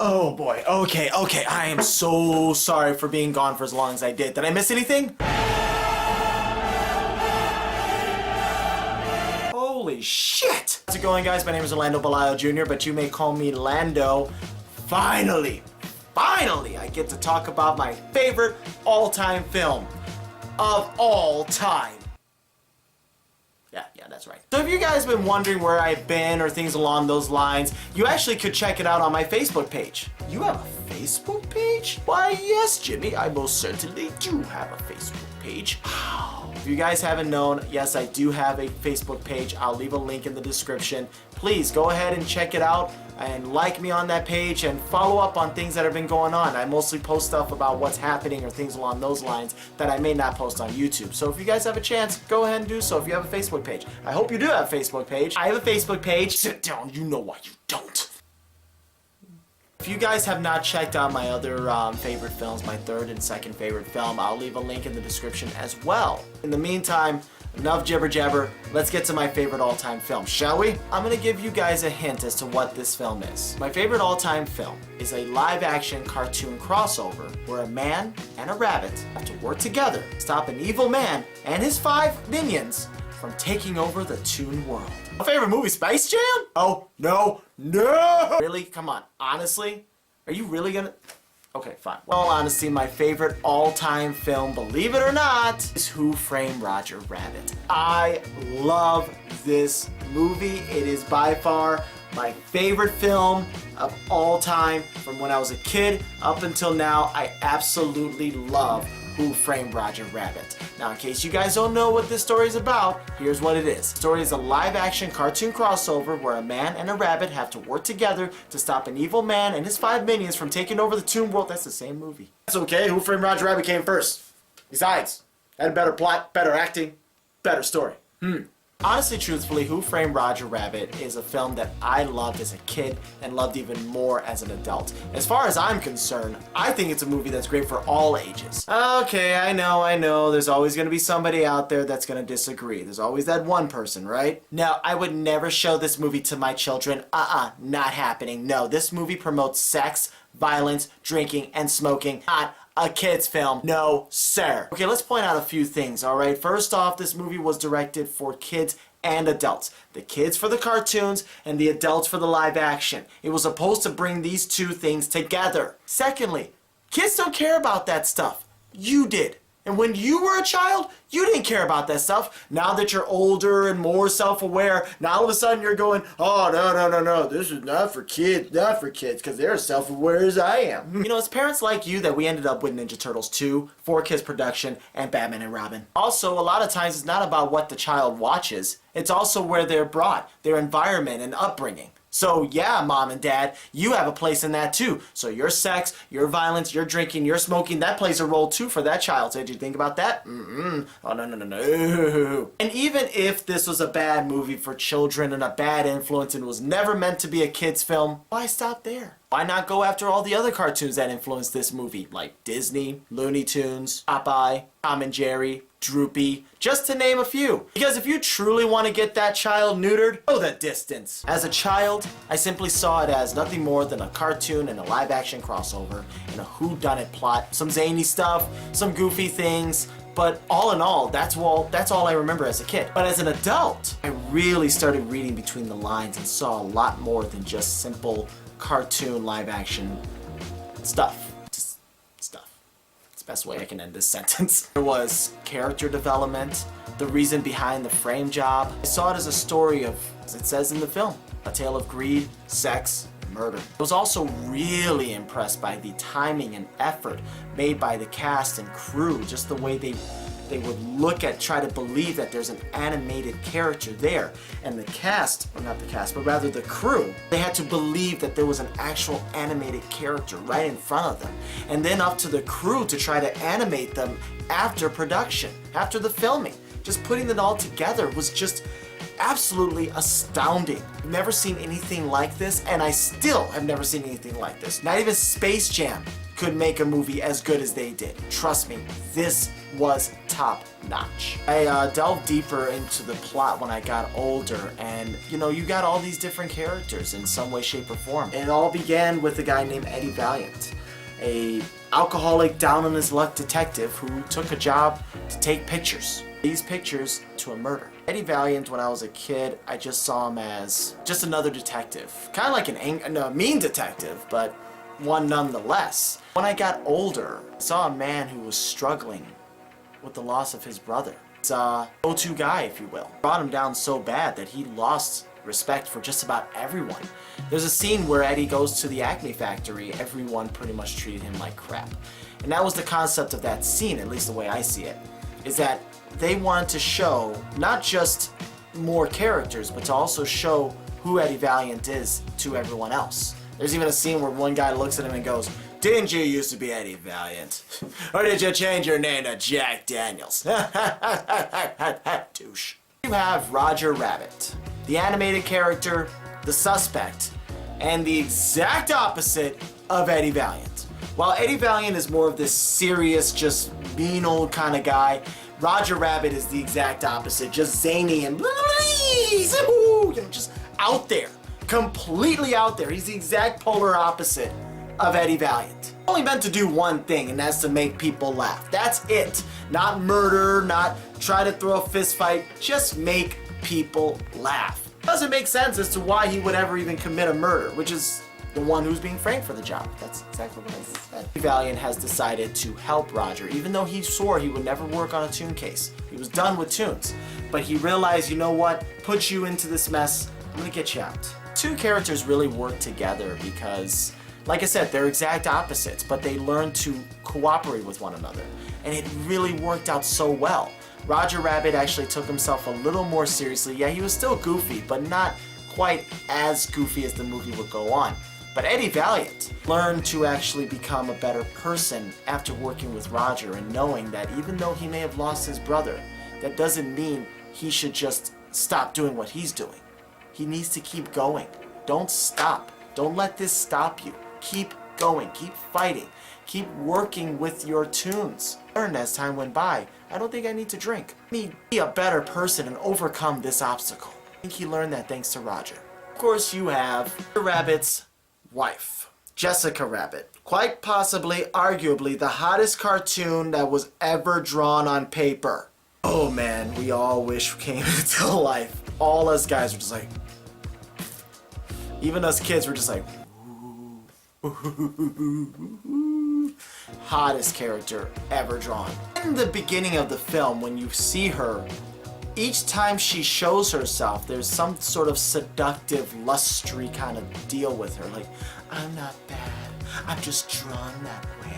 Oh boy, okay, I am so sorry for being gone for as long as I did. Did I miss anything? Holy shit! How's it going, guys? My name is Lando Jr., but you may call me Lando. Finally, I get to talk about my favorite all-time film of all time. Yeah, that's right. So if you guys have been wondering where I've been or things along those lines, you actually could check it out on my Facebook page. You have a Facebook page? Why, yes, Jimmy, I most certainly do have a Facebook page. If you guys haven't known, yes, I do have a Facebook page. I'll leave a link in the description. Please go ahead and check it out and like me on that page and follow up on things that have been going on. I mostly post stuff about what's happening or things along those lines that I may not post on YouTube. So if you guys have a chance, go ahead and do so if you have a Facebook page. I hope you do have a Facebook page. I have a Facebook page. Sit down, you know why you don't. If you guys have not checked out my other favorite films, my third and second favorite film, I'll leave a link in the description as well. In the meantime, enough jibber jabber, let's get to my favorite all-time film, shall we? I'm gonna give you guys a hint as to what this film is. My favorite all-time film is a live-action cartoon crossover where a man and a rabbit have to work together to stop an evil man and his 5 minions from taking over the Toon World. My favorite movie, Space Jam? Oh, no. Really? Come on, honestly? Are you really gonna... Okay, fine. Well, honestly, my favorite all-time film, believe it or not, is Who Framed Roger Rabbit. I love this movie. It is by far my favorite film of all time. From when I was a kid up until now, I absolutely love Who Framed Roger Rabbit. Now, in case you guys don't know what this story is about, here's what it is. The story is a live-action cartoon crossover where a man and a rabbit have to work together to stop an evil man and his 5 minions from taking over the Toon World. That's the same movie. That's okay. Who Framed Roger Rabbit came first. Besides, had a better plot, better acting, better story. Honestly, truthfully, Who Framed Roger Rabbit is a film that I loved as a kid and loved even more as an adult. As far as I'm concerned, I think it's a movie that's great for all ages. Okay, I know, there's always going to be somebody out there that's going to disagree. There's always that one person, right? No, I would never show this movie to my children. Not happening. No, this movie promotes sex, violence, drinking, and smoking. Not a kid's film. No, sir. Okay, let's point out a few things, alright? First off, this movie was directed for kids and adults. The kids for the cartoons and the adults for the live action. It was supposed to bring these two things together. Secondly, kids don't care about that stuff. You did. And when you were a child, you didn't care about that stuff. Now that you're older and more self-aware, now all of a sudden you're going, oh, no, this is not for kids, because they're as self-aware as I am. You know, it's parents like you that we ended up with Ninja Turtles 2, 4Kids Production, and Batman and Robin. Also, a lot of times it's not about what the child watches, it's also where they're brought, their environment and upbringing. So yeah, mom and dad, you have a place in that too. So your sex, your violence, your drinking, your smoking, that plays a role too for that child. So did you think about that? Oh, no. And even if this was a bad movie for children and a bad influence and was never meant to be a kid's film, why stop there? Why not go after all the other cartoons that influenced this movie, like Disney, Looney Tunes, Popeye, Tom and Jerry, Droopy, just to name a few. Because if you truly want to get that child neutered, go the distance. As a child, I simply saw it as nothing more than a cartoon and a live-action crossover and a whodunit plot, some zany stuff, some goofy things, but all in all, that's all I remember as a kid. But as an adult, I really started reading between the lines and saw a lot more than just simple cartoon live-action stuff. Just stuff. It's the best way I can end this sentence. There was character development, the reason behind the frame job. I saw it as a story of, as it says in the film, a tale of greed, sex, murder. I was also really impressed by the timing and effort made by the cast and crew, just the way they would look at, try to believe that there's an animated character there. And the cast, or not the cast, but rather the crew, they had to believe that there was an actual animated character right in front of them. And then up to the crew to try to animate them after production, after the filming. Just putting it all together was just absolutely astounding. I've never seen anything like this, and I still have never seen anything like this. Not even Space Jam could make a movie as good as they did. Trust me, this was top notch. I delved deeper into the plot when I got older, and you know, you got all these different characters in some way, shape, or form. It all began with a guy named Eddie Valiant, a alcoholic, down on his luck detective who took a job to take pictures. These pictures to a murder. Eddie Valiant, when I was a kid, I just saw him as just another detective. Kind of like a mean detective, but one nonetheless. When I got older, I saw a man who was struggling with the loss of his brother. It's a go-to guy, if you will. Brought him down so bad that he lost respect for just about everyone. There's a scene where Eddie goes to the Acme factory. Everyone pretty much treated him like crap. And that was the concept of that scene, at least the way I see it, is that they wanted to show not just more characters, but to also show who Eddie Valiant is to everyone else. There's even a scene where one guy looks at him and goes, "Didn't you used to be Eddie Valiant? Or did you change your name to Jack Daniels?" Douche. You have Roger Rabbit, the animated character, the suspect, and the exact opposite of Eddie Valiant. While Eddie Valiant is more of this serious, just mean old kind of guy, Roger Rabbit is the exact opposite, just zany and just out there, completely out there. He's the exact polar opposite of Eddie Valiant. Only meant to do one thing, and that's to make people laugh. That's it. Not murder, not try to throw a fist fight, just make people laugh. Doesn't make sense as to why he would ever even commit a murder, which is the one who's being framed for the job. That's exactly what I said. Valiant has decided to help Roger, even though he swore he would never work on a tune case. He was done with tunes. But he realized, you know what? Put you into this mess, I'm gonna get you out. Two characters really work together because, like I said, they're exact opposites, but they learn to cooperate with one another. And it really worked out so well. Roger Rabbit actually took himself a little more seriously. Yeah, he was still goofy, but not quite as goofy as the movie would go on. But Eddie Valiant learned to actually become a better person after working with Roger and knowing that even though he may have lost his brother, that doesn't mean he should just stop doing what he's doing. He needs to keep going. Don't stop. Don't let this stop you. Keep going. Keep fighting. Keep working with your tunes. Learned as time went by, I don't think I need to drink. I need to be a better person and overcome this obstacle. I think he learned that thanks to Roger. Of course, you have Rabbit's wife, Jessica Rabbit. Quite possibly, arguably, the hottest cartoon that was ever drawn on paper. Oh man, we all wish came into life. All us guys were just like, even us kids were just like, hottest character ever drawn. In the beginning of the film, when you see her, each time she shows herself, there's some sort of seductive, lustry kind of deal with her. Like, I'm not bad, I'm just drawn that way.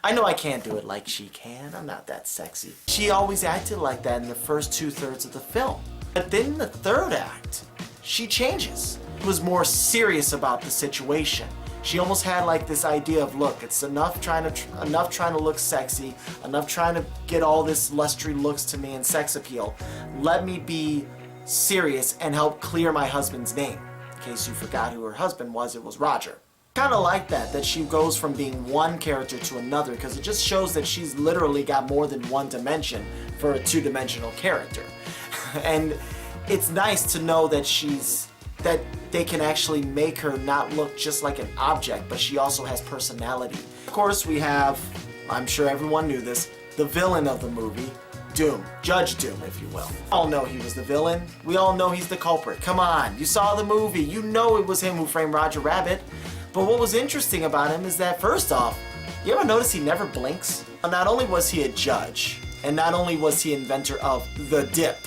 I know I can't do it like she can, I'm not that sexy. She always acted like that in the first 2/3 of the film. But then in the third act, she changes. She was more serious about the situation. She almost had like this idea of, look, it's enough trying to look sexy, enough trying to get all this lustry looks to me and sex appeal. Let me be serious and help clear my husband's name. In case you forgot who her husband was, it was Roger. Kind of like that she goes from being one character to another, because it just shows that she's literally got more than one dimension for a two-dimensional character. And it's nice to know that that they can actually make her not look just like an object, but she also has personality. Of course, we have, I'm sure everyone knew this, the villain of the movie, Doom. Judge Doom, if you will. We all know he was the villain. We all know he's the culprit. Come on, you saw the movie. You know it was him who framed Roger Rabbit. But what was interesting about him is that, first off, you ever notice he never blinks? Not only was he a judge, and not only was he inventor of the dip,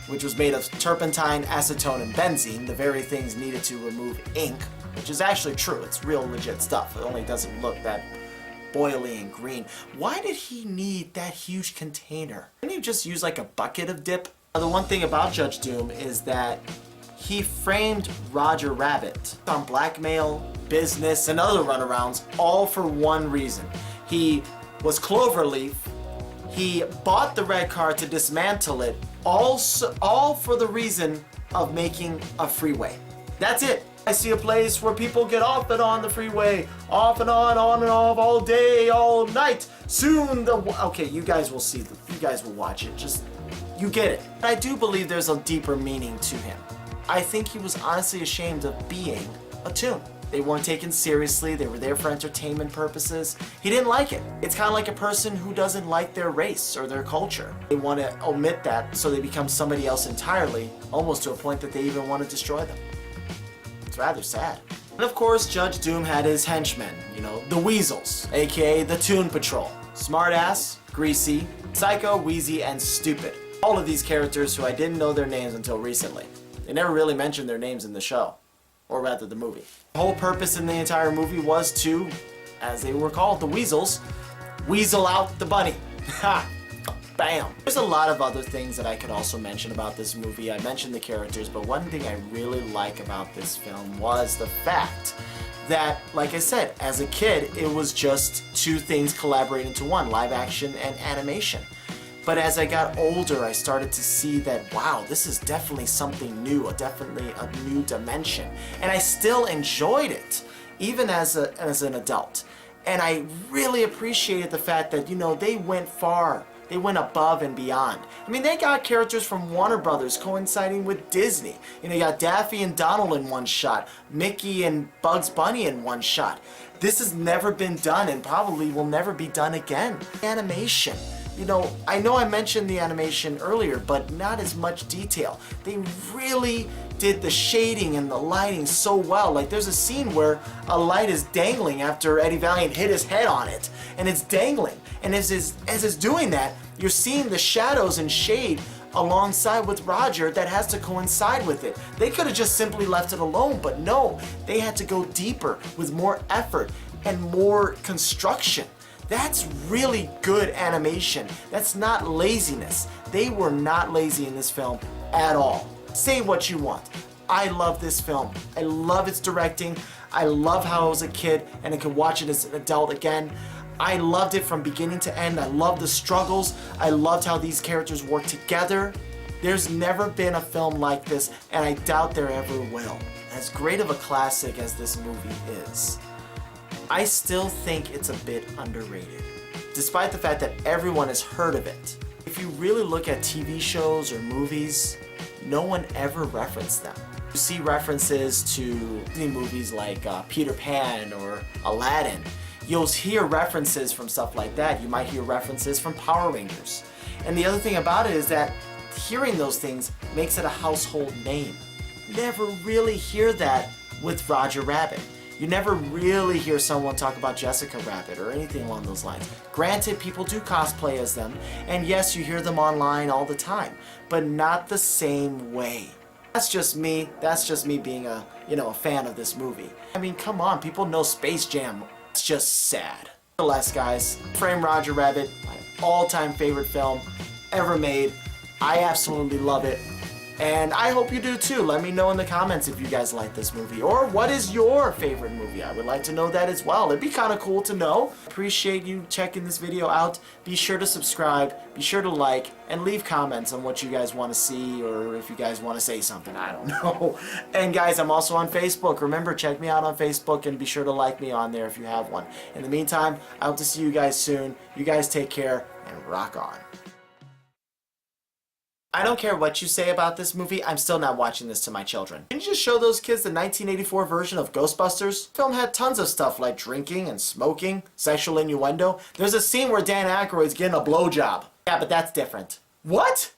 which was made of turpentine, acetone, and benzene, the very things needed to remove ink, which is actually true. It's real legit stuff. It only doesn't look that boily and green. Why did he need that huge container? Couldn't you just use like a bucket of dip? The one thing about Judge Doom is that he framed Roger Rabbit on blackmail, business, and other runarounds, all for one reason. He was Cloverleaf. He bought the red car to dismantle it, all for the reason of making a freeway. That's it. I see a place where people get off and on the freeway, off and on and off, all day, all night. Soon okay, you guys will see, you guys will watch it, just, you get it. I do believe there's a deeper meaning to him. I think he was honestly ashamed of being a toon. They weren't taken seriously, they were there for entertainment purposes. He didn't like it. It's kind of like a person who doesn't like their race or their culture. They want to omit that so they become somebody else entirely, almost to a point that they even want to destroy them. It's rather sad. And of course, Judge Doom had his henchmen, you know, the Weasels, aka the Toon Patrol. Smartass, Greasy, Psycho, Wheezy, and Stupid. All of these characters who I didn't know their names until recently. They never really mentioned their names in the show, or rather the movie. The whole purpose in the entire movie was to, as they were called, the Weasels, weasel out the bunny. Ha! Bam! There's a lot of other things that I could also mention about this movie. I mentioned the characters, but one thing I really like about this film was the fact that, like I said, as a kid, it was just two things collaborating into one, live action and animation. But as I got older, I started to see that, wow, this is definitely something new, definitely a new dimension. And I still enjoyed it, even as an adult. And I really appreciated the fact that, you know, they went far. They went above and beyond. I mean, they got characters from Warner Brothers coinciding with Disney. You know, you got Daffy and Donald in one shot, Mickey and Bugs Bunny in one shot. This has never been done and probably will never be done again. Animation. You know I mentioned the animation earlier, but not as much detail. They really did the shading and the lighting so well. Like, there's a scene where a light is dangling after Eddie Valiant hit his head on it, and it's dangling. And as it's doing that, you're seeing the shadows and shade alongside with Roger that has to coincide with it. They could have just simply left it alone, but no, they had to go deeper with more effort and more construction. That's really good animation. That's not laziness. They were not lazy in this film at all. Say what you want. I love this film. I love its directing. I love how I was a kid and I could watch it as an adult again. I loved it from beginning to end. I loved the struggles. I loved how these characters work together. There's never been a film like this, and I doubt there ever will. As great of a classic as this movie is, I still think it's a bit underrated, despite the fact that everyone has heard of it. If you really look at TV shows or movies, no one ever referenced them. You see references to movies like Peter Pan or Aladdin. You'll hear references from stuff like that. You might hear references from Power Rangers. And the other thing about it is that hearing those things makes it a household name. Never really hear that with Roger Rabbit. You never really hear someone talk about Jessica Rabbit or anything along those lines. Granted, people do cosplay as them, and yes, you hear them online all the time, but not the same way. That's just me being a fan of this movie. I mean, come on, people know Space Jam. It's just sad. Nonetheless, guys, Frame Roger Rabbit, my all-time favorite film ever made. I absolutely love it. And I hope you do too. Let me know in the comments if you guys like this movie, or what is your favorite movie. I would like to know that as well. It'd be kind of cool to know. Appreciate you checking this video out. Be sure to subscribe, be sure to like, and leave comments on what you guys want to see, or if you guys want to say something, I don't know. And guys, I'm also on Facebook. Remember, check me out on Facebook and be sure to like me on there if you have one. In the meantime, I hope to see you guys soon. You guys take care and rock on. I don't care what you say about this movie, I'm still not watching this to my children. Didn't you just show those kids the 1984 version of Ghostbusters? The film had tons of stuff like drinking and smoking, sexual innuendo. There's a scene where Dan Aykroyd's getting a blowjob. Yeah, but that's different. What?